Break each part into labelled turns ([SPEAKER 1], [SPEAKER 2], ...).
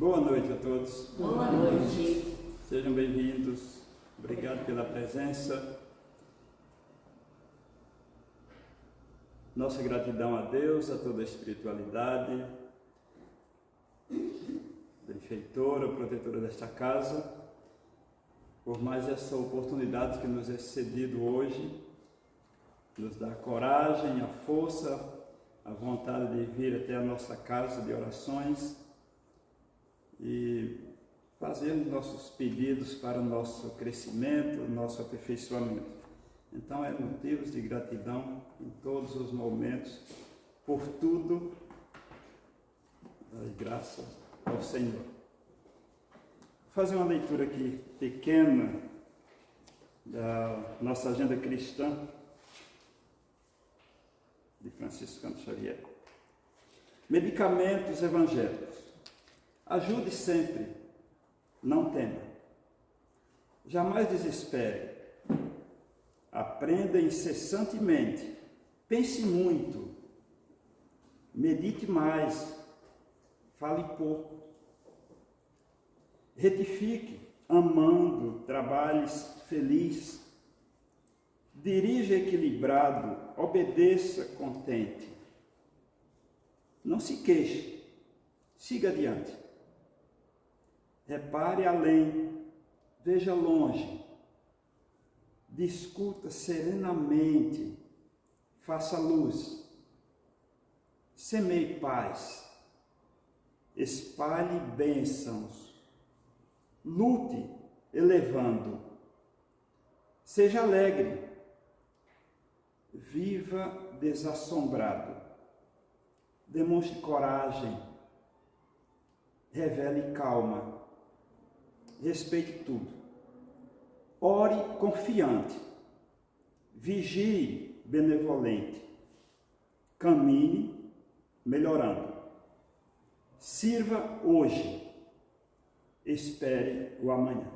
[SPEAKER 1] Boa noite a todos.
[SPEAKER 2] Boa noite.
[SPEAKER 1] Sejam bem-vindos. Obrigado pela presença. Nossa gratidão a Deus, a toda a espiritualidade, benfeitora, protetora desta casa, por mais essa oportunidade que nos é cedido hoje, nos dá a coragem, a força, a vontade de vir até a nossa casa de orações e fazermos nossos pedidos para o nosso crescimento, nosso aperfeiçoamento. Então, é motivos de gratidão em todos os momentos, por tudo, e graças ao Senhor. Vou fazer uma leitura aqui pequena da nossa agenda cristã de Franciscano Xavier. Medicamentos evangélicos. Ajude sempre, não tema. Jamais desespere. Aprenda incessantemente. Pense muito. Medite mais. Fale pouco. Retifique, amando, trabalhe feliz. Dirija equilibrado, obedeça contente. Não se queixe, siga adiante. Repare além, veja longe. Discuta serenamente, faça luz. Semeie paz, espalhe bênçãos. Lute elevando. Seja alegre. Viva desassombrado. Demonstre coragem. Revele calma. Respeite tudo. Ore confiante. Vigie benevolente. Caminhe melhorando. Sirva hoje. Espere o amanhã.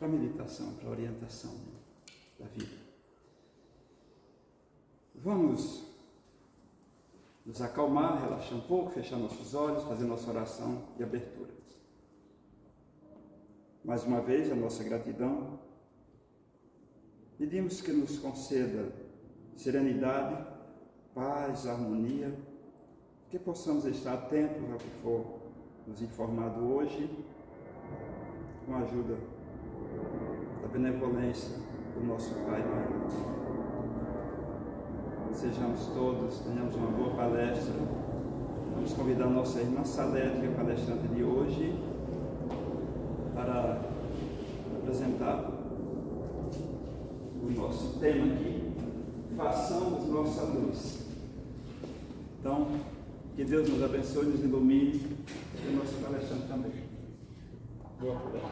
[SPEAKER 1] Para a meditação, para a orientação da vida. Vamos nos acalmar, relaxar um pouco, fechar nossos olhos, fazer nossa oração de abertura. Mais uma vez, a nossa gratidão. Pedimos que nos conceda serenidade, paz, harmonia, que possamos estar atentos ao que for nos informado hoje, com a ajuda da benevolência do nosso Pai maior. Sejamos todos, tenhamos uma boa palestra. Vamos convidar a nossa irmã Salete, que é a palestrante de hoje, para apresentar o nosso tema aqui, façamos nossa luz. Então, que Deus nos abençoe, nos ilumine, e o nosso palestrante também. Boa palestra.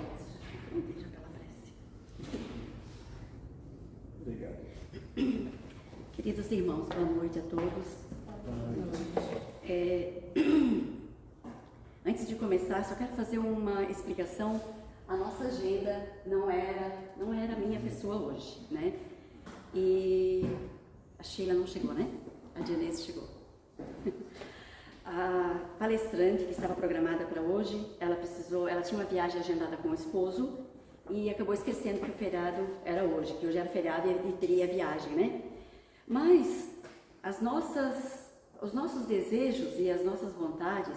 [SPEAKER 1] Obrigado.
[SPEAKER 2] Queridos irmãos, boa noite a todos. Antes de começar, só quero fazer uma explicação. A nossa agenda não era a minha pessoa hoje, né? E a Sheila não chegou, né? A Dianese chegou. A palestrante que estava programada para hoje, ela tinha uma viagem agendada com o esposo e acabou esquecendo que o feriado era hoje, que hoje era feriado e ele teria viagem, né? Mas os nossos desejos e as nossas vontades,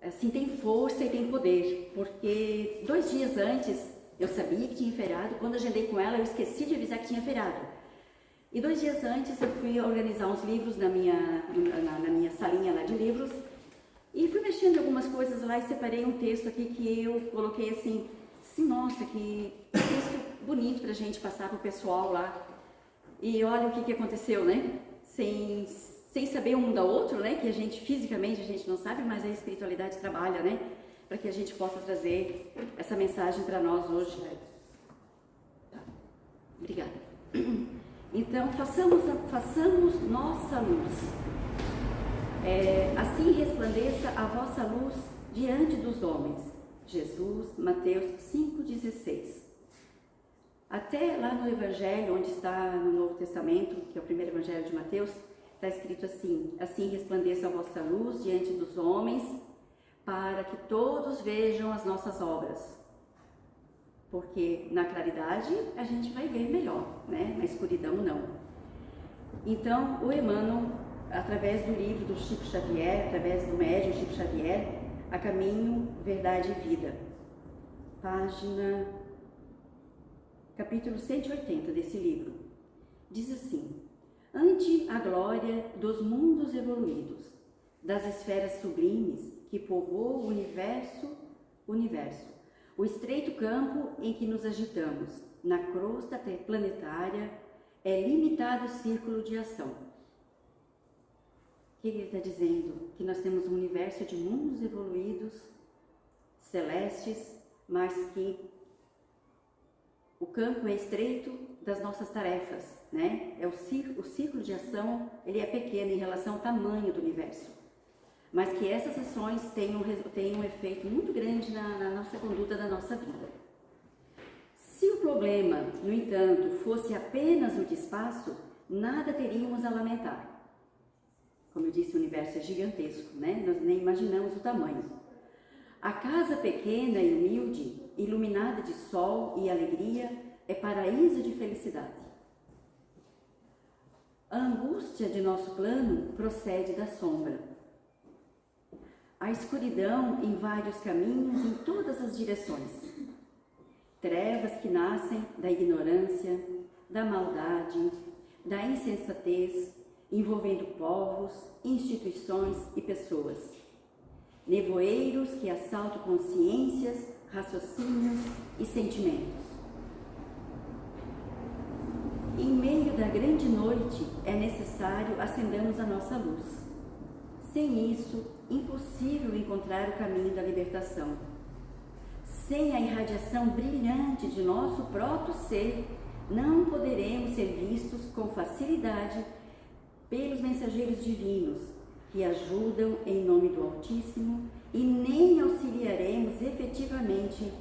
[SPEAKER 2] assim, têm força e têm poder, porque 2 dias antes eu sabia que tinha feriado, quando agendei com ela eu esqueci de avisar que tinha feriado. E 2 dias antes eu fui organizar uns livros na minha salinha lá de livros e fui mexendo em algumas coisas lá e separei um texto aqui que eu coloquei assim, nossa, que texto bonito pra gente passar pro pessoal lá. E olha o que aconteceu, né? Sem saber um da outro, né? Que a gente, fisicamente, a gente não sabe, mas a espiritualidade trabalha, né? Para que a gente possa trazer essa mensagem para nós hoje. Tá. Obrigada. Então, façamos nossa luz. Assim resplandeça a vossa luz diante dos homens. Jesus, Mateus 5,16. Até lá no Evangelho, onde está no Novo Testamento, que é o primeiro Evangelho de Mateus, está escrito assim: assim resplandeça a vossa luz diante dos homens, para que todos vejam as nossas obras. Porque na claridade a gente vai ver melhor, né? Na escuridão não. Então o Emmanuel, através do livro do Chico Xavier, através do médium Chico Xavier, A Caminho, Verdade e Vida, capítulo 180 desse livro, diz assim: ante a glória dos mundos evoluídos, das esferas sublimes que povoam o universo, o estreito campo em que nos agitamos, na crosta planetária, é limitado o círculo de ação. O que ele está dizendo? Que nós temos um universo de mundos evoluídos, celestes, mas que o campo é estreito das nossas tarefas, né? O círculo de ação, ele é pequeno em relação ao tamanho do universo, mas que essas ações têm um efeito muito grande na nossa conduta da nossa vida. Se o problema, no entanto, fosse apenas no espaço, nada teríamos a lamentar. Como eu disse, o universo é gigantesco, né? Nós nem imaginamos o tamanho. A casa pequena e humilde, iluminada de sol e alegria, é paraíso de felicidade. A angústia de nosso plano procede da sombra. A escuridão em vários caminhos, em todas as direções. Trevas que nascem da ignorância, da maldade, da insensatez, envolvendo povos, instituições e pessoas. Nevoeiros que assaltam consciências, raciocínios e sentimentos. Em meio da grande noite, é necessário acendermos a nossa luz. Sem isso, impossível encontrar o caminho da libertação. Sem a irradiação brilhante de nosso próprio ser, não poderemos ser vistos com facilidade pelos mensageiros divinos, que ajudam em nome do Altíssimo, e nem auxiliaremos efetivamente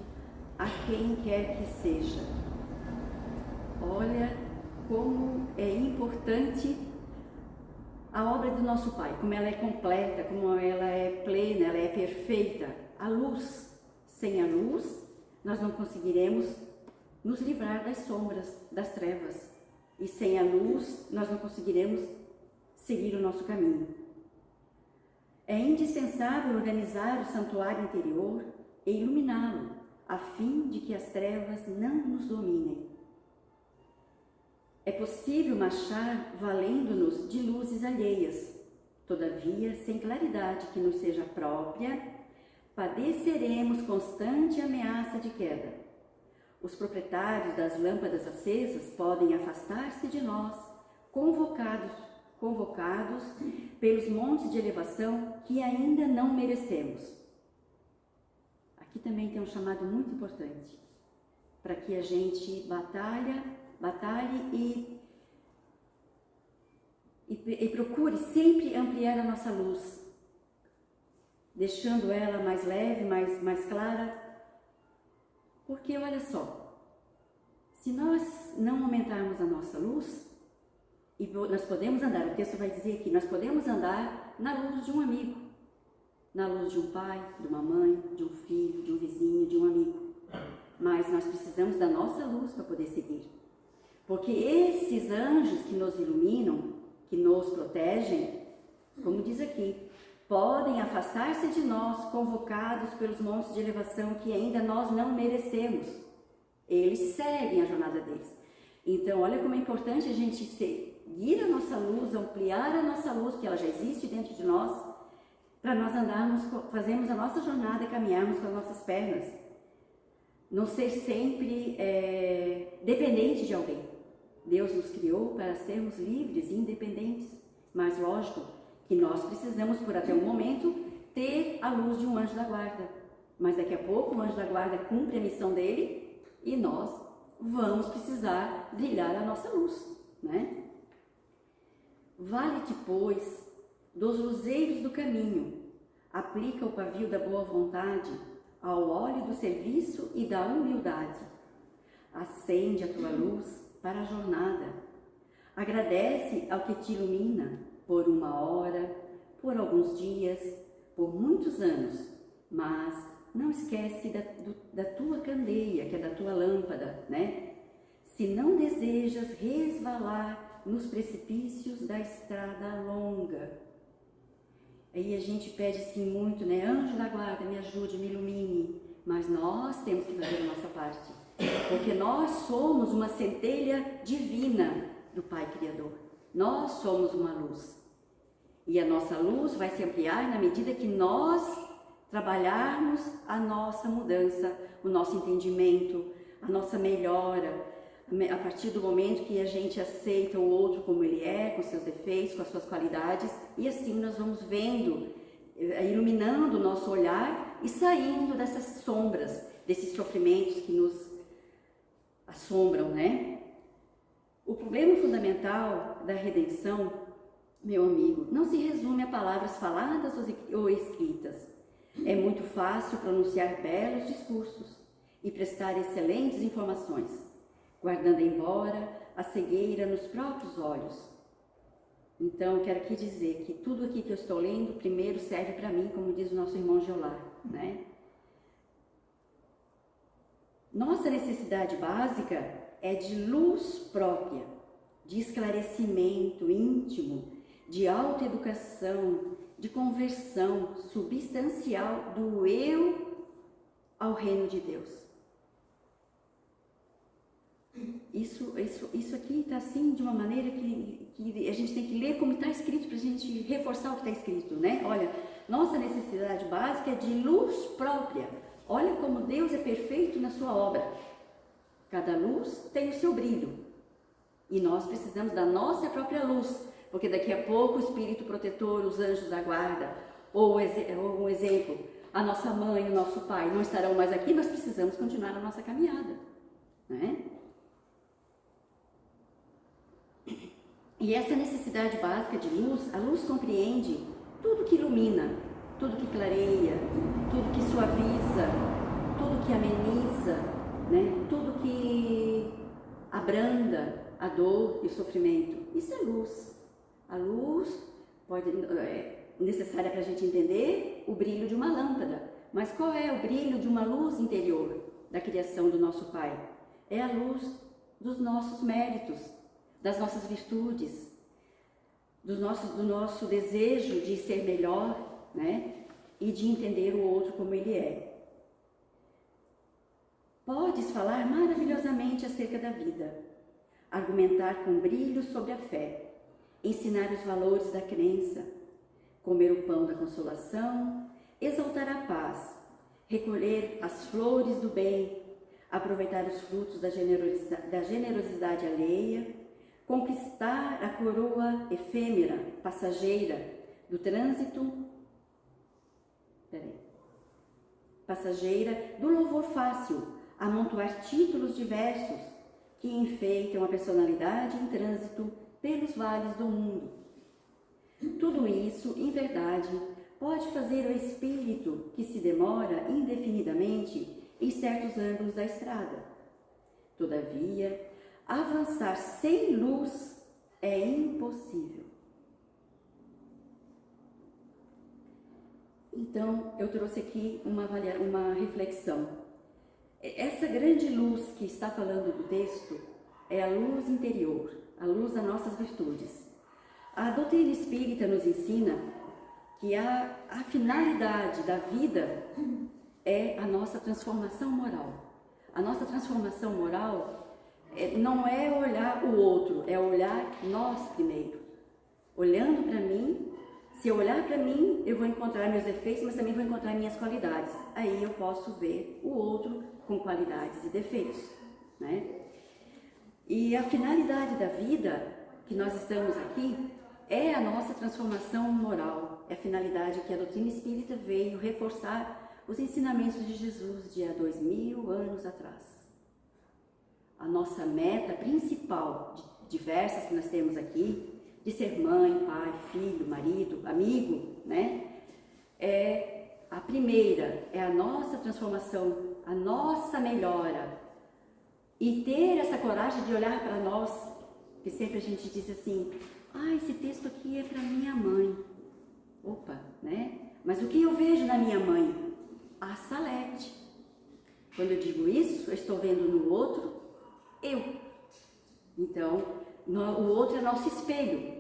[SPEAKER 2] a quem quer que seja. Olha como é importante a obra do nosso Pai, como ela é completa, como ela é plena, ela é perfeita. A luz. Sem a luz, nós não conseguiremos nos livrar das sombras, das trevas. E sem a luz, nós não conseguiremos seguir o nosso caminho. É indispensável organizar o santuário interior e iluminá-lo, a fim de que as trevas não nos dominem. É possível marchar valendo-nos de luzes alheias, todavia, sem claridade que nos seja própria, padeceremos constante ameaça de queda. Os proprietários das lâmpadas acesas podem afastar-se de nós, convocados pelos montes de elevação que ainda não merecemos. Aqui também tem um chamado muito importante, para que a gente batalhe e procure sempre ampliar a nossa luz, deixando ela mais leve, mais clara, porque olha só, se nós não aumentarmos a nossa luz, e nós podemos andar, o texto vai dizer aqui, nós podemos andar na luz de um amigo, na luz de um pai, de uma mãe, de um filho, de um vizinho, de um amigo, mas nós precisamos da nossa luz para poder seguir, porque esses anjos que nos iluminam, que nos protegem, como diz aqui, podem afastar-se de nós, convocados pelos montes de elevação que ainda nós não merecemos. Eles seguem a jornada deles. Então, olha como é importante a gente seguir a nossa luz, ampliar a nossa luz, que ela já existe dentro de nós, para nós andarmos, fazermos a nossa jornada e caminharmos com as nossas pernas. Não ser sempre dependente de alguém. Deus nos criou para sermos livres e independentes, mas lógico que nós precisamos, por até um momento, ter a luz de um anjo da guarda. Mas daqui a pouco o anjo da guarda cumpre a missão dele e nós vamos precisar brilhar a nossa luz, né? Vale-te, pois, dos luzeiros do caminho, aplica o pavio da boa vontade ao óleo do serviço e da humildade. Acende a tua luz para a jornada. Agradece ao que te ilumina, por uma hora, por alguns dias, por muitos anos, mas não esquece da tua candeia, que é da tua lâmpada, né? Se não desejas resvalar nos precipícios da estrada longa. Aí a gente pede sim muito, né? Anjo da guarda, me ajude, me ilumine. Mas nós temos que fazer a nossa parte. Porque nós somos uma centelha divina do Pai Criador. Nós somos uma luz. E a nossa luz vai se ampliar na medida que nós trabalharmos a nossa mudança, o nosso entendimento, a nossa melhora. A partir do momento que a gente aceita o outro como ele é, com seus defeitos, com as suas qualidades, e assim nós vamos vendo, iluminando o nosso olhar e saindo dessas sombras, desses sofrimentos que nos assombram, né? O problema fundamental da redenção, meu amigo, não se resume a palavras faladas ou escritas. É muito fácil pronunciar belos discursos e prestar excelentes informações, guardando embora a cegueira nos próprios olhos. Então, quero aqui dizer que tudo aqui que eu estou lendo, primeiro serve para mim, como diz o nosso irmão Geolar, né? Nossa necessidade básica é de luz própria, de esclarecimento íntimo, de autoeducação, de conversão substancial do eu ao reino de Deus. Isso aqui está assim de uma maneira que a gente tem que ler como está escrito para a gente reforçar o que está escrito, né? Olha, nossa necessidade básica é de luz própria. Olha como Deus é perfeito na sua obra. Cada luz tem o seu brilho. E nós precisamos da nossa própria luz, porque daqui a pouco o Espírito Protetor, os anjos da guarda, ou um exemplo, a nossa mãe, o nosso pai não estarão mais aqui, nós precisamos continuar a nossa caminhada, né? E essa necessidade básica de luz, a luz compreende tudo que ilumina, tudo que clareia, tudo que suaviza, tudo que ameniza, né? Tudo que abranda a dor e o sofrimento. Isso é luz. A luz é necessária para a gente entender o brilho de uma lâmpada. Mas qual é o brilho de uma luz interior da criação do nosso Pai? É a luz dos nossos méritos, das nossas virtudes, do nosso desejo de ser melhor, né? E de entender o outro como ele é. Podes falar maravilhosamente acerca da vida, argumentar com brilho sobre a fé, ensinar os valores da crença, comer o pão da consolação, exaltar a paz, recolher as flores do bem, aproveitar os frutos da generosidade alheia, conquistar a coroa efêmera, passageira, do trânsito, do louvor fácil, amontoar títulos diversos que enfeitam a personalidade em trânsito pelos vales do mundo. Tudo isso, em verdade, pode fazer o espírito que se demora indefinidamente em certos ângulos da estrada. Todavia, avançar sem luz é impossível. Então, eu trouxe aqui uma reflexão. Essa grande luz que está falando do texto é a luz interior, a luz das nossas virtudes. A doutrina espírita nos ensina que a finalidade da vida é a nossa transformação moral. A nossa transformação moral não é olhar o outro, é olhar nós primeiro. Olhando para mim, se eu olhar para mim, eu vou encontrar meus defeitos, mas também vou encontrar minhas qualidades. Aí eu posso ver o outro com qualidades e defeitos, né? E a finalidade da vida que nós estamos aqui é a nossa transformação moral. É a finalidade que a doutrina espírita veio reforçar os ensinamentos de Jesus de há 2000 anos atrás. A nossa meta principal, de diversas que nós temos aqui, de ser mãe, pai, filho, marido, amigo, né? A primeira é a nossa transformação, a nossa melhora. E ter essa coragem de olhar para nós, que sempre a gente diz assim, Ah, esse texto aqui é para minha mãe. Opa, né? Mas o que eu vejo na minha mãe? A Salete. Quando eu digo isso, eu estou vendo no outro eu. Então, o outro é nosso espelho.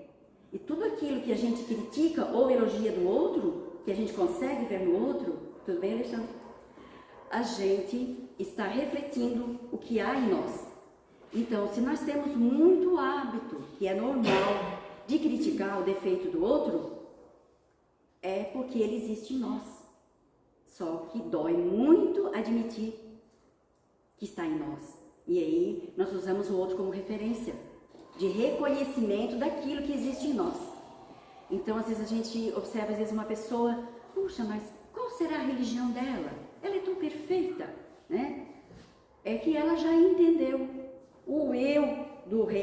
[SPEAKER 2] E tudo aquilo que a gente critica ou elogia do outro, que a gente consegue ver no outro, tudo bem, Alexandre? A gente está refletindo o que há em nós. Então, se nós temos muito hábito, que é normal, de criticar o defeito do outro, é porque ele existe em nós. Só que dói muito admitir que está em nós. E aí, nós usamos o outro como referência de reconhecimento daquilo que existe em nós. Então, às vezes a gente observa, às vezes, uma pessoa, puxa, mas qual será a religião dela? Ela é tão perfeita, né? É que ela já entendeu o eu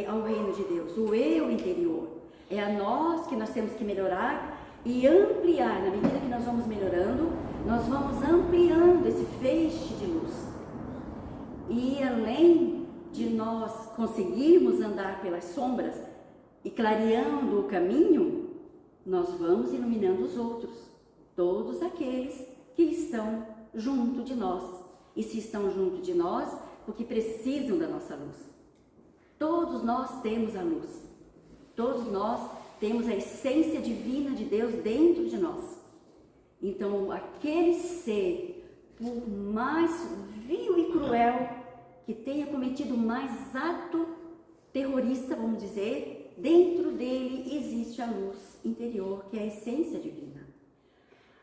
[SPEAKER 2] ao reino de Deus, o eu interior. É a nós que nós temos que melhorar e ampliar. Na medida que nós vamos melhorando, nós vamos ampliando esse feixe de luz. E além de nós conseguirmos andar pelas sombras e clareando o caminho, nós vamos iluminando os outros, todos aqueles que estão junto de nós. E se estão junto de nós, porque precisam da nossa luz. Todos nós temos a luz. Todos nós temos a essência divina de Deus dentro de nós. Então, aquele ser, por mais vil e cruel que tenha cometido mais ato terrorista, vamos dizer, dentro dele existe a luz interior, que é a essência divina.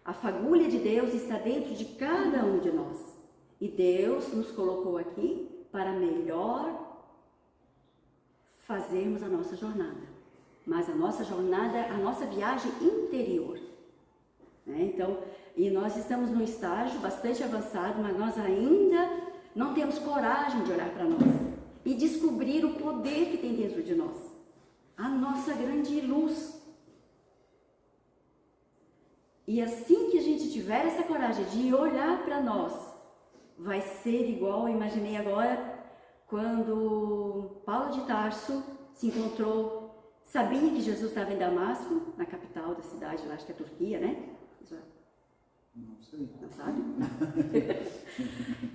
[SPEAKER 2] A fagulha de Deus está dentro de cada um de nós. E Deus nos colocou aqui para melhor fazermos a nossa jornada. Mas a nossa jornada, a nossa viagem interior. Então, e nós estamos num estágio bastante avançado, mas nós ainda não temos coragem de olhar para nós e descobrir o poder que tem dentro de nós. A nossa grande luz. E assim que a gente tiver essa coragem de olhar para nós, vai ser igual, eu imaginei agora, quando Paulo de Tarso se encontrou, sabia que Jesus estava em Damasco, na capital da cidade, lá acho que é a Turquia, né?
[SPEAKER 1] Não sei.
[SPEAKER 2] Não sabe?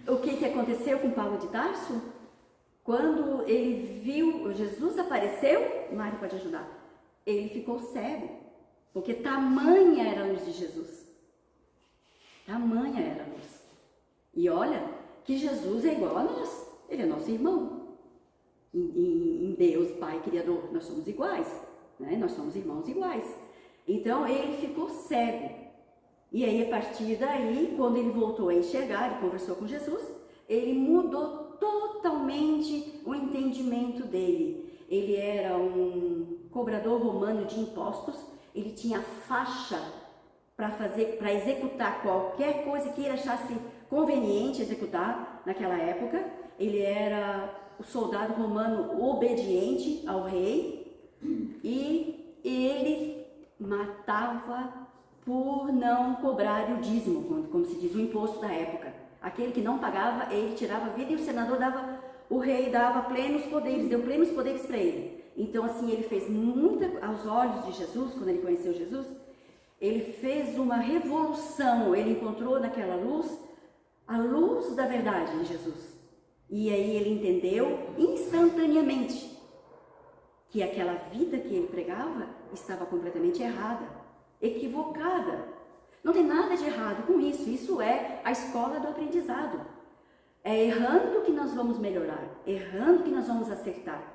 [SPEAKER 2] O que aconteceu com Paulo de Tarso? Quando ele viu, Jesus apareceu, Mário pode ajudar, ele ficou cego, porque tamanha era a luz de Jesus. Tamanha era a luz. E olha que Jesus é igual a nós, ele é nosso irmão. Em Deus, Pai Criador, nós somos iguais, né? Nós somos irmãos iguais. Então ele ficou cego. E aí, a partir daí, quando ele voltou a enxergar e conversou com Jesus, ele mudou totalmente o entendimento dele. Ele era um cobrador romano de impostos, ele tinha faixa para executar qualquer coisa que ele achasse conveniente executar naquela época. Ele era o soldado romano obediente ao rei e ele matava por não cobrar o dízimo, como se diz, o imposto da época. Aquele que não pagava, ele tirava a vida e o senador dava, o rei dava plenos poderes, deu plenos poderes para ele. Então, assim, ele fez muita, aos olhos de Jesus, quando ele conheceu Jesus, ele fez uma revolução, ele encontrou naquela luz, a luz da verdade em Jesus. E aí ele entendeu instantaneamente que aquela vida que ele pregava estava completamente errada, equivocada. Não tem nada de errado com isso, isso é a escola do aprendizado. É errando que nós vamos melhorar, errando que nós vamos acertar.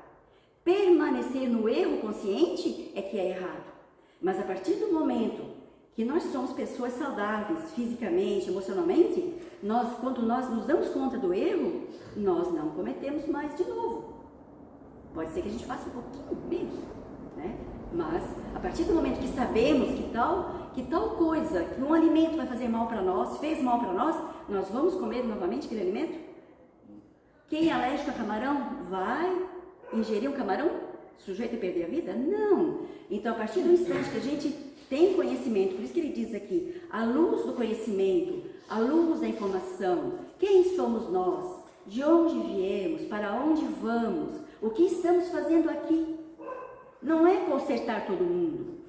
[SPEAKER 2] Permanecer no erro consciente é que é errado. Mas a partir do momento que nós somos pessoas saudáveis, fisicamente, emocionalmente, quando nós nos damos conta do erro, nós não cometemos mais de novo. Pode ser que a gente faça um pouquinho menos, né? Mas a partir do momento que sabemos que tal coisa, que um alimento vai fazer mal para nós, fez mal para nós vamos comer novamente aquele alimento? Quem é alérgico a camarão vai ingerir um camarão sujeito a perder a vida? Não! Então, a partir do instante que a gente tem conhecimento, por isso que ele diz aqui, a luz do conhecimento, a luz da informação, quem somos nós, de onde viemos, para onde vamos, o que estamos fazendo aqui? Não é consertar todo mundo.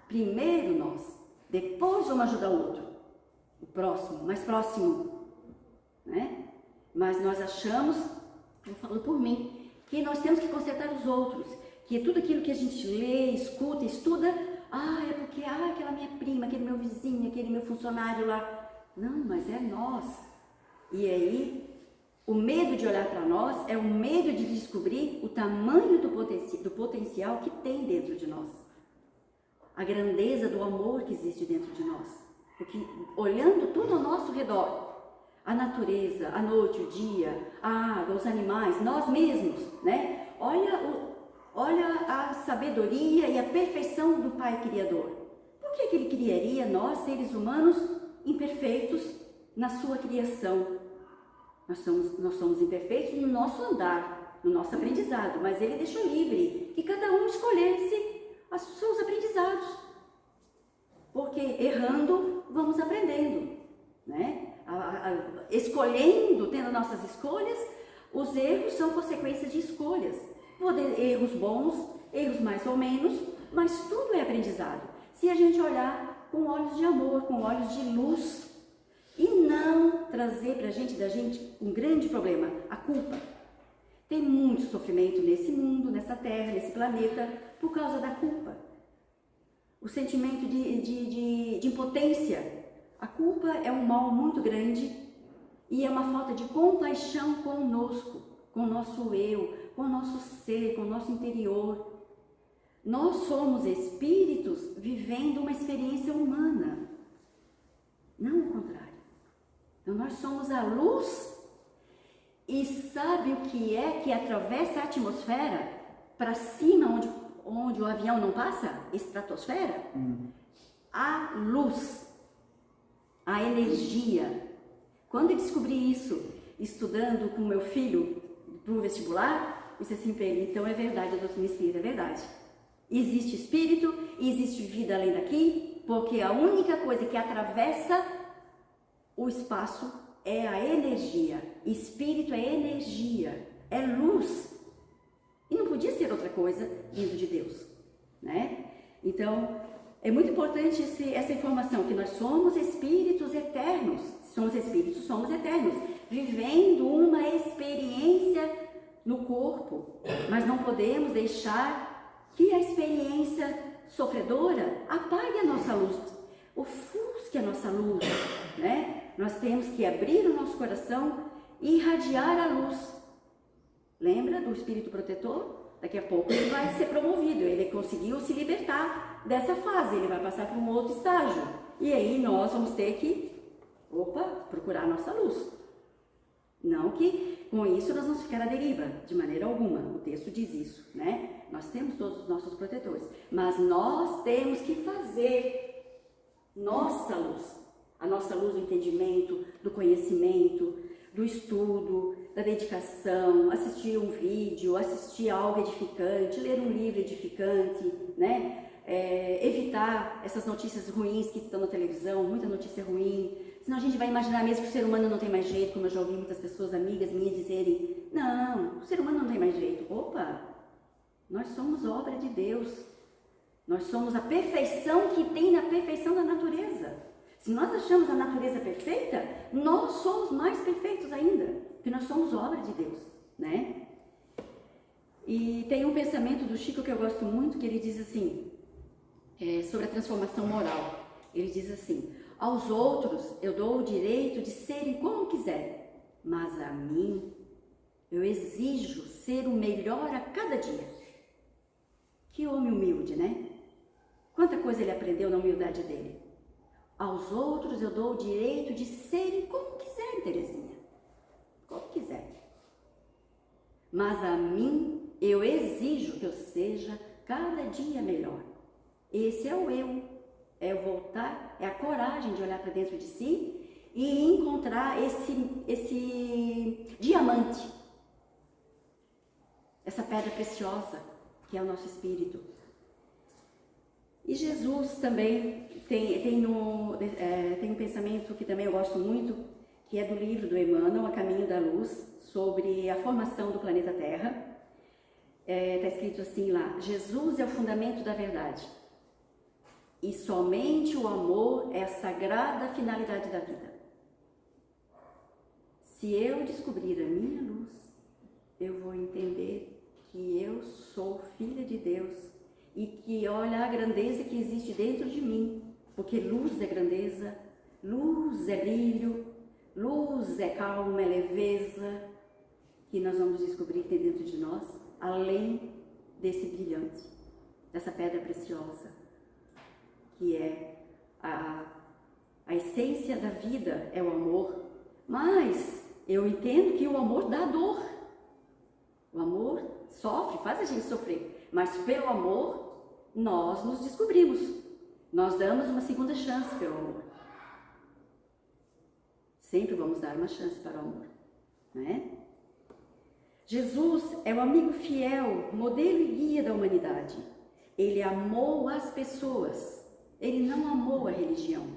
[SPEAKER 2] Primeiro nós, depois vamos ajudar o outro, o próximo, mais próximo, né? Mas nós achamos, eu falo por mim, que nós temos que consertar os outros, que tudo aquilo que a gente lê, escuta, estuda, é porque, aquela minha prima, aquele meu vizinho, aquele meu funcionário lá. Não, mas é nós. E aí, o medo de olhar para nós é o medo de descobrir o tamanho do potencial que tem dentro de nós. A grandeza do amor que existe dentro de nós. Porque olhando tudo ao nosso redor, a natureza, a noite, o dia, a água, os animais, nós mesmos, né? Olha a sabedoria e a perfeição do Pai Criador. Por que Ele criaria nós, seres humanos, imperfeitos na sua criação? Nós somos imperfeitos no nosso andar, no nosso aprendizado, mas Ele deixou livre que cada um escolhesse os seus aprendizados. Porque errando, vamos aprendendo, né? Escolhendo, tendo nossas escolhas, os erros são consequências de escolhas. Erros bons, erros mais ou menos, mas tudo é aprendizado. Se a gente olhar com olhos de amor, com olhos de luz, e não trazer da gente um grande problema, a culpa. Tem muito sofrimento nesse mundo, nessa terra, nesse planeta, por causa da culpa. O sentimento de impotência. A culpa é um mal muito grande e é uma falta de compaixão conosco, com o nosso eu, com o nosso ser, com o nosso interior. Nós somos espíritos vivendo uma experiência humana, não o contrário. Então nós somos a luz. E sabe o que é que atravessa a atmosfera para cima, onde o avião não passa? Estratosfera? A luz, a energia. Quando eu descobri isso, estudando com meu filho para o vestibular, eu disse assim para ele, então é verdade, a doutrina espírita, é verdade. Existe espírito e existe vida além daqui, porque a única coisa que atravessa o espaço é a energia. Espírito é energia, é luz. E não podia ser outra coisa vindo de Deus, né? Então, é muito importante essa informação, que nós somos espíritos eternos. Somos espíritos, somos eternos, vivendo uma experiência no corpo. Mas não podemos deixar que a experiência sofredora apague a nossa luz, ofusque a nossa luz, né? Nós temos que abrir o nosso coração e irradiar a luz. Lembra do espírito protetor? Daqui a pouco ele vai ser promovido, ele conseguiu se libertar dessa fase, ele vai passar para um outro estágio. E aí nós vamos ter que, procurar a nossa luz. Não que com isso nós vamos ficar à deriva, de maneira alguma, o texto diz isso, né? Nós temos todos os nossos protetores, mas nós temos que fazer nossa luz. A nossa luz do entendimento, do conhecimento, do estudo, da dedicação, assistir um vídeo, assistir algo edificante, ler um livro edificante, né? Evitar essas notícias ruins que estão na televisão, muita notícia ruim, senão a gente vai imaginar mesmo que o ser humano não tem mais jeito, como eu já ouvi muitas pessoas, amigas minhas, dizerem, não, o ser humano não tem mais jeito. Nós somos obra de Deus, nós somos a perfeição que tem na perfeição da natureza. Se nós achamos a natureza perfeita, nós somos mais perfeitos ainda, porque nós somos obra de Deus, né? E tem um pensamento do Chico que eu gosto muito, que ele diz assim, sobre a transformação moral. Ele diz assim, aos outros eu dou o direito de serem como quiserem, mas a mim eu exijo ser o melhor a cada dia. Que homem humilde, né? Quanta coisa ele aprendeu na humildade dele. Aos outros eu dou o direito de serem como quiserem, Terezinha. Como quiserem. Mas a mim, eu exijo que eu seja cada dia melhor. Esse é o eu. É o voltar, é a coragem de olhar para dentro de si e encontrar esse diamante. Essa pedra preciosa, que é o nosso espírito. E Jesus também tem um pensamento que também eu gosto muito, que é do livro do Emmanuel, A Caminho da Luz, sobre a formação do planeta Terra. Está escrito assim lá: Jesus é o fundamento da verdade. E somente o amor é a sagrada finalidade da vida. Se eu descobrir a minha luz, eu vou entender que eu sou filha de Deus e que olha a grandeza que existe dentro de mim, porque luz é grandeza, luz é brilho, luz é calma, é leveza, que nós vamos descobrir que tem dentro de nós, além desse brilhante, dessa pedra preciosa, que é a essência da vida, é o amor. Mas eu entendo que o amor dá dor. O amor sofre, faz a gente sofrer. Mas pelo amor, nós nos descobrimos. Nós damos uma segunda chance pelo amor. Sempre vamos dar uma chance para o amor, não é? Jesus é o amigo fiel, modelo e guia da humanidade. Ele amou as pessoas. Ele não amou a religião.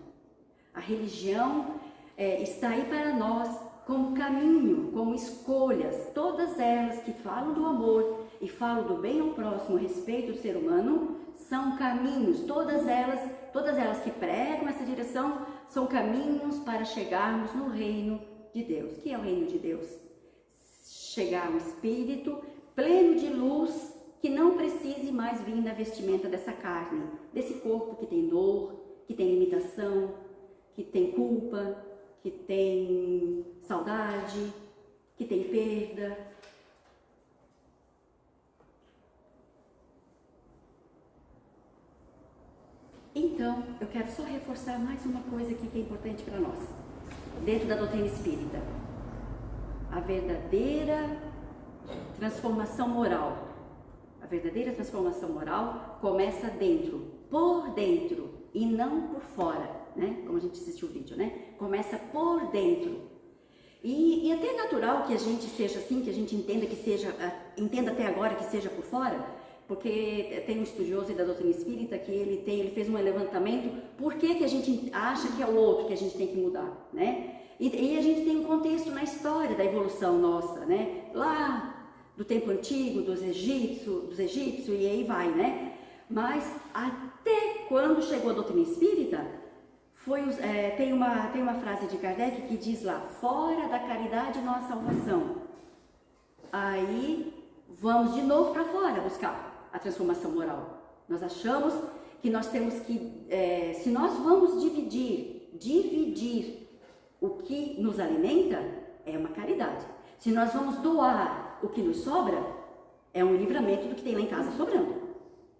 [SPEAKER 2] A religião está aí para nós como caminho, como escolhas, todas elas que falam do amor e falam do bem ao próximo, a respeito do ser humano, são caminhos, todas elas que pregam essa direção, são caminhos para chegarmos no reino de Deus. Que é o reino de Deus? Chegar ao Espírito pleno de luz, que não precise mais vir da vestimenta dessa carne, desse corpo que tem dor, que tem limitação, que tem culpa, que tem saudade, que tem perda. Então, eu quero só reforçar mais uma coisa aqui que é importante para nós, dentro da doutrina espírita. A verdadeira transformação moral. A verdadeira transformação moral começa dentro, por dentro, e não por fora, né? Como a gente assistiu o vídeo, né? Começa por dentro. E até é natural que a gente seja assim, que a gente entenda até agora que seja por fora, porque tem um estudioso da doutrina espírita que ele fez um levantamento, por que a gente acha que é o outro que a gente tem que mudar, né? E a gente tem um contexto na história da evolução nossa, né? Lá do tempo antigo, dos egípcios, e aí vai, né? Mas até quando chegou a doutrina espírita, tem uma frase de Kardec que diz lá: fora da caridade não há salvação. Aí vamos de novo para fora buscar a transformação moral. Nós achamos que nós temos que, se nós vamos dividir o que nos alimenta, é uma caridade. Se nós vamos doar o que nos sobra, é um livramento do que tem lá em casa sobrando,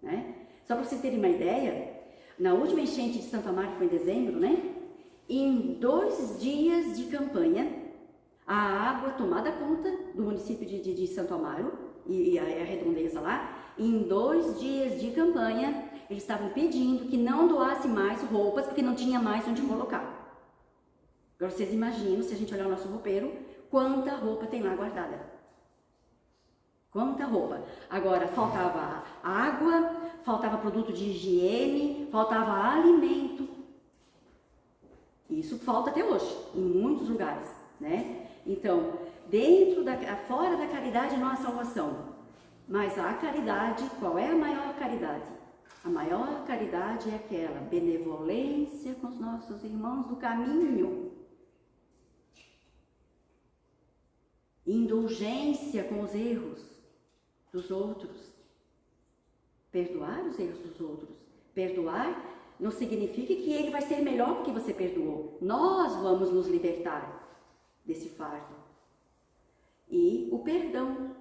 [SPEAKER 2] né? Só para vocês terem uma ideia, na última enchente de Santo Amaro, que foi em dezembro, né? Em 2 dias de campanha, a água tomada conta do município de Santo Amaro e a redondeza lá. Em 2 dias de campanha, eles estavam pedindo que não doasse mais roupas, porque não tinha mais onde colocar. Agora vocês imaginam, se a gente olhar o nosso roupeiro, quanta roupa tem lá guardada. Quanta roupa. Agora, faltava água, faltava produto de higiene, faltava alimento. Isso falta até hoje, em muitos lugares, né? Então, fora da caridade não há salvação. Mas a caridade, qual é a maior caridade? A maior caridade é aquela benevolência com os nossos irmãos do caminho. Indulgência com os erros dos outros. Perdoar os erros dos outros. Perdoar não significa que ele vai ser melhor porque você perdoou. Nós vamos nos libertar desse fardo. E o perdão.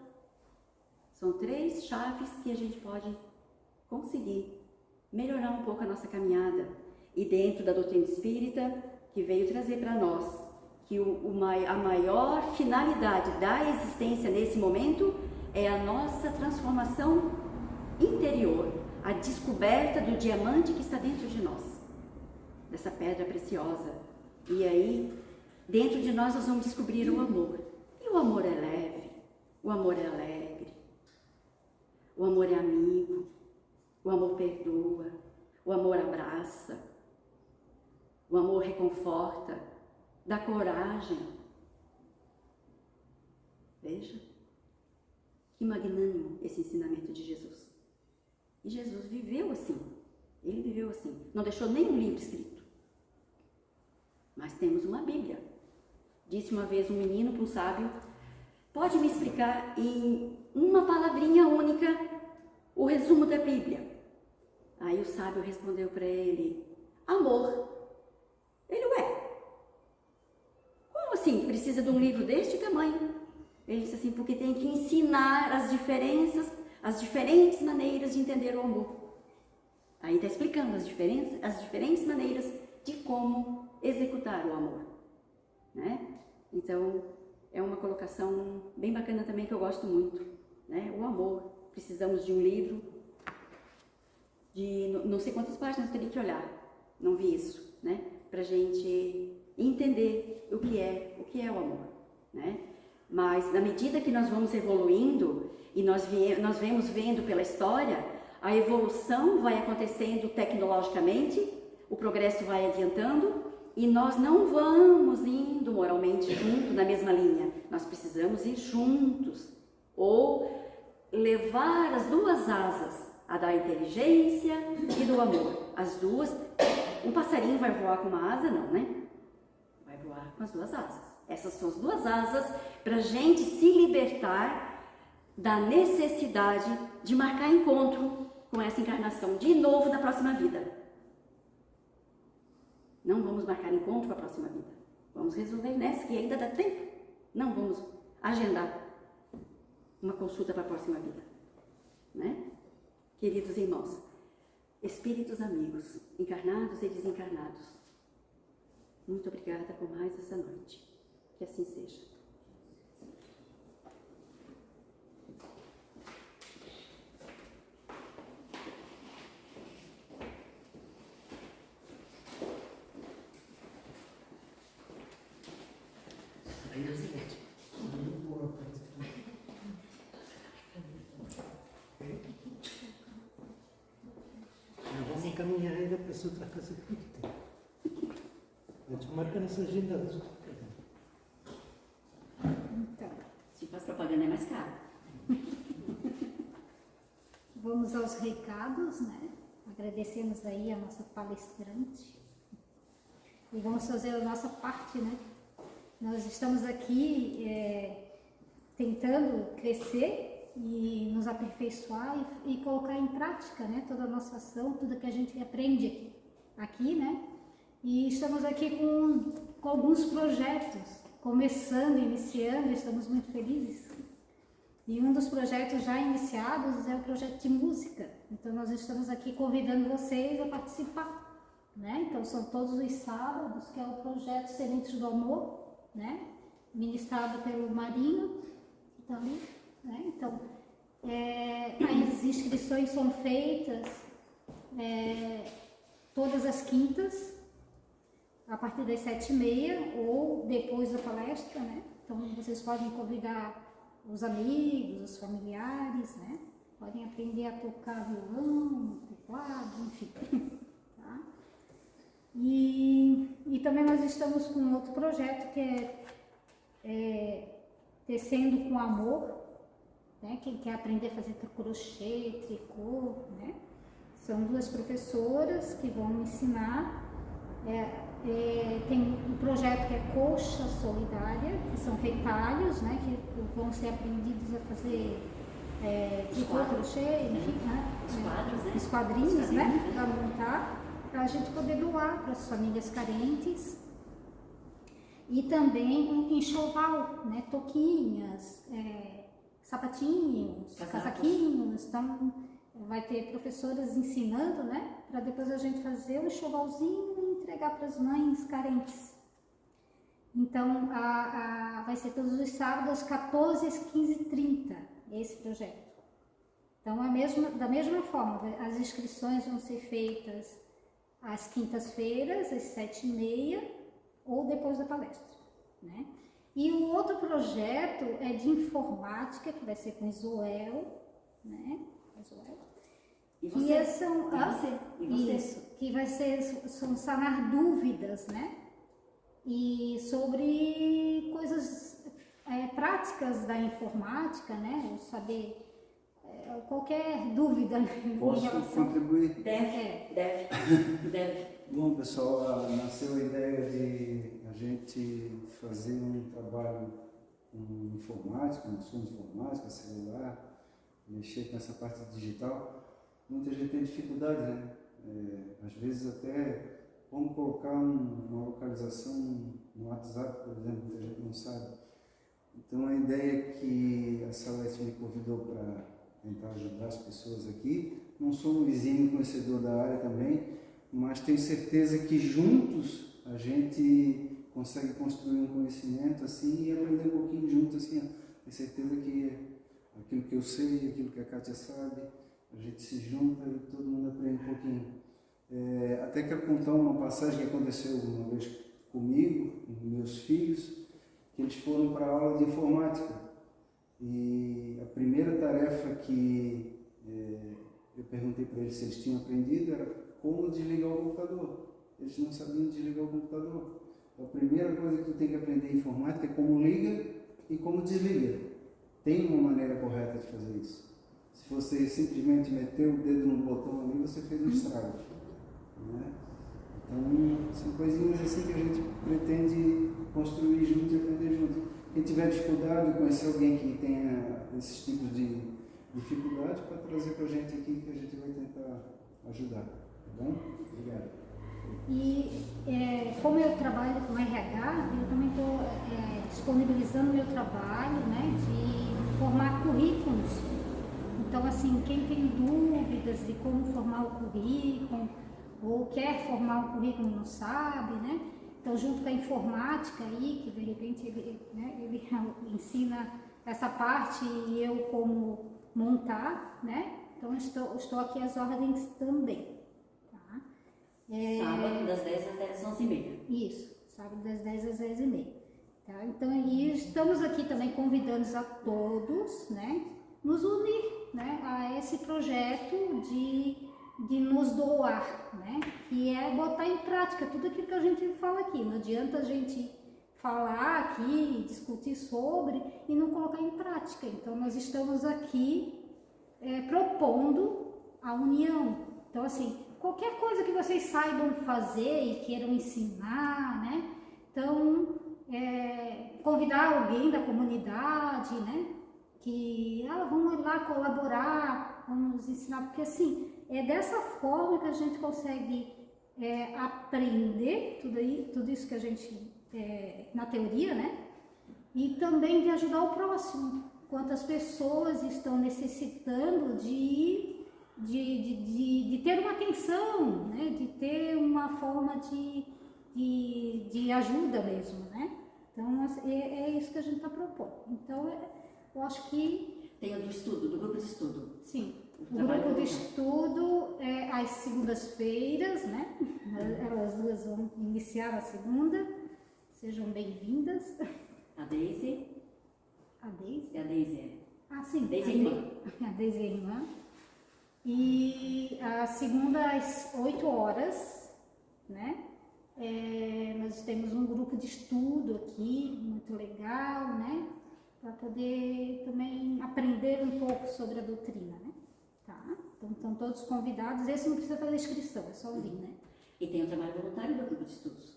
[SPEAKER 2] São 3 chaves que a gente pode conseguir melhorar um pouco a nossa caminhada. E dentro da doutrina espírita, que veio trazer para nós que a maior finalidade da existência nesse momento é a nossa transformação interior, a descoberta do diamante que está dentro de nós, dessa pedra preciosa. E aí, dentro de nós vamos descobrir o amor. E o amor é leve, o amor é alegre, o amor é amigo, o amor perdoa, o amor abraça, o amor reconforta, dá coragem. Veja, Que magnânimo esse ensinamento de Jesus. E Jesus viveu assim. Ele viveu assim. Não deixou nenhum livro escrito. Mas temos uma Bíblia. Disse uma vez um menino para um sábio: pode me explicar em uma palavrinha única o resumo da Bíblia? Aí o sábio respondeu para ele: amor. Ele, ué, como assim precisa de um livro deste tamanho? Ele disse assim: porque tem que ensinar as diferentes maneiras de entender o amor. Aí está explicando as diferentes maneiras de como executar o amor, né? Então, é uma colocação bem bacana também que eu gosto muito, né? O amor. Precisamos de um livro de não sei quantas páginas, teria que olhar, não vi isso, né? Pra gente entender o que é o amor, né? Mas na medida que nós vamos evoluindo e nós vemos vendo pela história, a evolução vai acontecendo tecnologicamente, o progresso vai adiantando e nós não vamos indo moralmente junto na mesma linha. Nós precisamos ir juntos ou levar as duas asas, a da inteligência e do amor. As duas. Um passarinho vai voar com uma asa? Não, né? Vai voar com as duas asas. Essas são as duas asas para a gente se libertar da necessidade de marcar encontro com essa encarnação de novo na próxima vida. Não vamos marcar encontro para a próxima vida. Vamos resolver nessa que ainda dá tempo. Não vamos agendar uma consulta para a próxima vida, né? Queridos irmãos, espíritos amigos, encarnados e desencarnados, muito obrigada por mais essa noite. Que assim seja.
[SPEAKER 3] Vamos encaminhar ainda para essa outra casa que tem. Vamos marcar nessa agenda.
[SPEAKER 2] Então, se faz propaganda é mais caro.
[SPEAKER 4] Vamos aos recados, né? Agradecemos aí a nossa palestrante. E vamos fazer a nossa parte, né? Nós estamos aqui tentando crescer e nos aperfeiçoar e colocar em prática, né? Toda a nossa ação, tudo que a gente aprende aqui, né? E estamos aqui com alguns projetos, começando, iniciando, estamos muito felizes. E um dos projetos já iniciados é o projeto de música. Então nós estamos aqui convidando vocês a participar, né? Então são todos os sábados, que é o projeto Sementes do Amor, né? Ministrado pelo Marinho também, né? Então as inscrições são feitas todas as quintas, a partir das 7h30 ou depois da palestra, né? Então vocês podem convidar os amigos, os familiares, né? Podem aprender a tocar violão, teclado, enfim. Tá? E também nós estamos com outro projeto que é Tecendo com Amor, né? Quem quer aprender a fazer crochê, tricô, né? São duas professoras que vão ensinar. Tem um projeto que é Coxa Solidária, que são retalhos, né, que vão ser aprendidos a fazer tricô, crochê, enfim, né, os quadrinhos, né, para montar, para a gente poder doar para as famílias carentes. E também um enxoval, né, toquinhas, sapatinhos, casaquinhos. Então vai ter professoras ensinando, né, para depois a gente fazer o enxovalzinho e entregar para as mães carentes. Então vai ser todos os sábados às 14h às 15h30 esse projeto. Então da mesma forma, as inscrições vão ser feitas às quintas-feiras às 7h30 ou depois da palestra, né? E o outro projeto é de informática, que vai ser com Isoel, né?
[SPEAKER 2] E você?
[SPEAKER 4] Isso, que vai ser sanar dúvidas, né? E sobre coisas práticas da informática, né? Saber qualquer dúvida, né, em
[SPEAKER 3] Posso
[SPEAKER 4] relação...
[SPEAKER 3] contribuir?
[SPEAKER 2] Deve.
[SPEAKER 3] Bom, pessoal, nasceu a ideia de a gente fazer um trabalho com informática, noções de informática, celular, mexer com essa parte digital. Muita gente tem dificuldade, né? Às vezes até como colocar uma localização no WhatsApp, por exemplo, muita gente não sabe. Então a ideia que a Salete me convidou para tentar ajudar as pessoas aqui, não sou um vizinho conhecedor da área também, mas tenho certeza que juntos a gente consegue construir um conhecimento assim e aprender um pouquinho junto assim. Tenho certeza que aquilo que eu sei, aquilo que a Kátia sabe, a gente se junta e todo mundo aprende um pouquinho. Até quero contar uma passagem que aconteceu uma vez comigo e meus filhos, que eles foram para a aula de informática. E a primeira tarefa que eu perguntei para eles se eles tinham aprendido era como desligar o computador. Eles não sabiam desligar o computador. A primeira coisa que tu tem que aprender em informática é como liga e como desliga. Tem uma maneira correta de fazer isso. Se você simplesmente meter o dedo no botão ali, você fez um estrago. Né? Então, são coisinhas assim que a gente pretende construir junto e aprender junto. Quem tiver dificuldade, conhecer alguém que tenha esses tipos de dificuldade, para trazer para a gente aqui, que a gente vai tentar ajudar. Tá bom? Obrigado.
[SPEAKER 4] E como eu trabalho com RH, eu também estou disponibilizando meu trabalho, né, de formar currículos. Então, assim, quem tem dúvidas de como formar o currículo, ou quer formar um currículo e não sabe, né? Então, junto com a informática aí, que de repente ele ensina essa parte e eu como montar, né? Então, estou aqui às ordens também. Tá?
[SPEAKER 2] Sábado, das 10 às 11h30.
[SPEAKER 4] Isso, sábado das 10 às 10h30. Tá? Então, e estamos aqui também convidando a todos, né? Nos unir, né? A esse projeto de nos doar, né? Que é botar em prática tudo aquilo que a gente fala aqui. Não adianta a gente falar aqui, discutir sobre e não colocar em prática. Então, nós estamos aqui propondo a união. Então, assim, qualquer coisa que vocês saibam fazer e queiram ensinar, né? Então, convidar alguém da comunidade, né? Que vamos lá colaborar, vamos ensinar, porque assim, é dessa forma que a gente consegue aprender tudo isso que a gente, na teoria, né? E também de ajudar o próximo. Quantas pessoas estão necessitando de ter uma atenção, né? De ter uma forma de ajuda mesmo, né? Então, é isso que a gente está propondo. Então, eu acho que...
[SPEAKER 2] Tem o do estudo, do grupo de estudo.
[SPEAKER 4] Sim. O grupo de estudo é às segundas-feiras, né? Elas duas vão iniciar a segunda. Sejam bem-vindas.
[SPEAKER 2] A Deise.
[SPEAKER 4] A Deise?
[SPEAKER 2] A Deise.
[SPEAKER 4] Ah, sim.
[SPEAKER 2] Deise é irmã.
[SPEAKER 4] A Deise é irmã. E a segunda às 8 horas, né? Nós temos um grupo de estudo aqui, muito legal, né? Para poder também aprender um pouco sobre a doutrina, né? Tá? Então, estão todos convidados. Esse não precisa fazer inscrição, é só vir, né?
[SPEAKER 2] E tem o trabalho voluntário do grupo de estudos.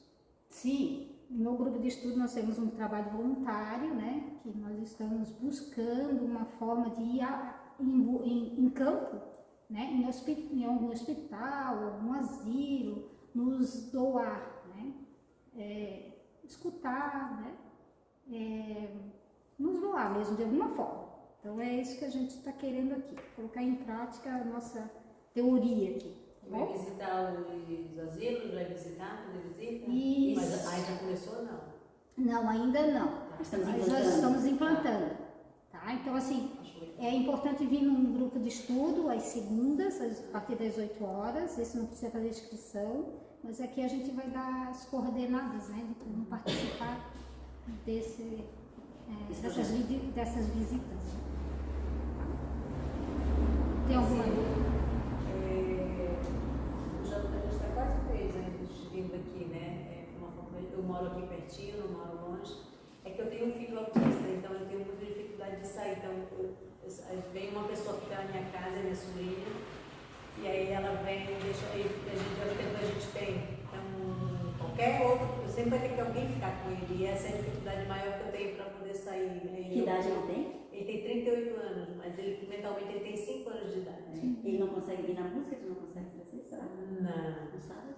[SPEAKER 4] Sim, no grupo de estudo nós temos um trabalho voluntário, né? Que nós estamos buscando uma forma de ir em campo, né? Em algum hospital, algum asilo, nos doar, né? Escutar, né? Nos doar mesmo, de alguma forma. Então, é isso que a gente está querendo aqui, colocar em prática a nossa teoria aqui. Tá
[SPEAKER 5] Vai
[SPEAKER 4] bom?
[SPEAKER 5] visitar os asilos, vai visitar, fazer visita?
[SPEAKER 4] Isso.
[SPEAKER 5] Mas aí já começou, não?
[SPEAKER 4] Não, ainda não.
[SPEAKER 2] Estamos
[SPEAKER 4] Mas
[SPEAKER 2] implantando.
[SPEAKER 4] nós estamos implantando. Tá? Então, assim, é importante vir num grupo de estudo às segundas, a partir das 8 horas. Esse não precisa fazer inscrição, mas aqui a gente vai dar as coordenadas, né? De como participar dessas visitas. Tem alguma dúvida?
[SPEAKER 5] A gente está quase 3 anos vindo aqui, né? Eu moro aqui pertinho, não moro longe. É que eu tenho um filho autista, então eu tenho muita dificuldade de sair. Então, vem uma pessoa ficar na minha casa, minha sobrinha, e aí ela vem, deixa aí, a gente tem. Então, qualquer outro, eu sempre vai ter que alguém ficar com ele, e essa é a dificuldade maior que eu tenho para poder sair. Né?
[SPEAKER 2] Que idade ele tem?
[SPEAKER 5] Ele tem 38 anos, mas ele, mentalmente ele tem 5 anos de idade.
[SPEAKER 2] Ele não consegue vir na música, tu não consegue fazer, será?
[SPEAKER 5] Não.
[SPEAKER 2] Não sabe?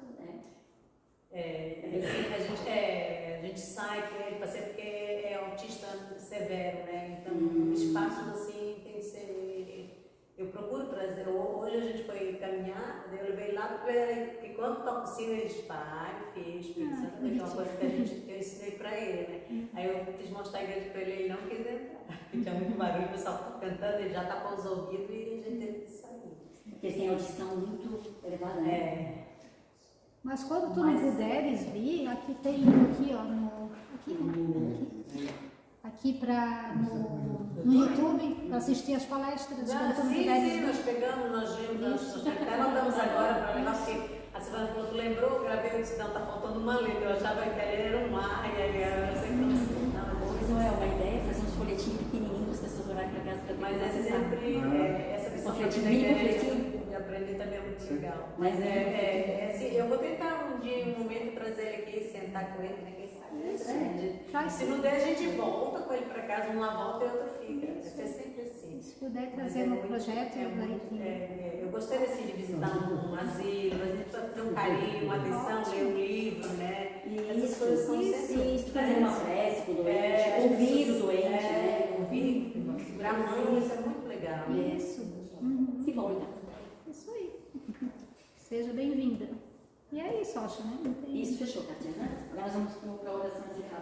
[SPEAKER 5] A gente sai com ele, porque é autista severo, né? Então, espaços assim tem que ser. Eu procuro trazer. Hoje a gente foi caminhar, eu levei lá porque quando toca o sino, eles pai, filho, que é uma coisa que eu ensinei pra ele, né? Aí eu quis mostrar a igreja pra ele não quis entrar. Tinha muito barulho, o pessoal tá cantando, ele já tapou os ouvidos e a gente teve que sair.
[SPEAKER 2] Porque eles têm audição muito elevada, né?
[SPEAKER 4] Mas quando tu não puderes vir, aqui tem aqui, ó, aqui no YouTube, para assistir as palestras. Quando tu não puderes
[SPEAKER 5] Sim,
[SPEAKER 4] vir.
[SPEAKER 5] nós pegamos, nós vimos, até mandamos agora para levar, porque a Silvana falou, tu lembrou, eu gravei, eu disse, não, tá faltando uma letra, eu achava que era um mar, e aí eu não sei como assim.
[SPEAKER 2] Mas não é uma ideia fazer uns folhetinhos pequenininhos para as pessoas olharem para casa para
[SPEAKER 5] Mas é sempre, essa questão de aprender também é muito legal. Mas assim, eu vou tentar um dia, um momento, trazer ele aqui, sentar com ele, né? Quem sabe? Se não der, a gente volta com ele para casa, uma volta e outra fica. Vai ser sempre assim.
[SPEAKER 4] Se puder trazer no projeto,
[SPEAKER 5] eu gostaria assim, de visitar um asilo, a gente precisa ter um carinho, uma atenção, ler um livro, né? Essas coisas são sempre.
[SPEAKER 2] Isso, fazer uma prece pro doente, ouvir o doente, né?
[SPEAKER 5] Ouvir, segurar a mão, isso é muito legal.
[SPEAKER 4] Isso.
[SPEAKER 2] Que bom, então.
[SPEAKER 4] Isso aí. Seja bem-vinda. E é isso, acho, né?
[SPEAKER 2] Isso, fechou, Tatiana. Agora nós vamos para a oração musical.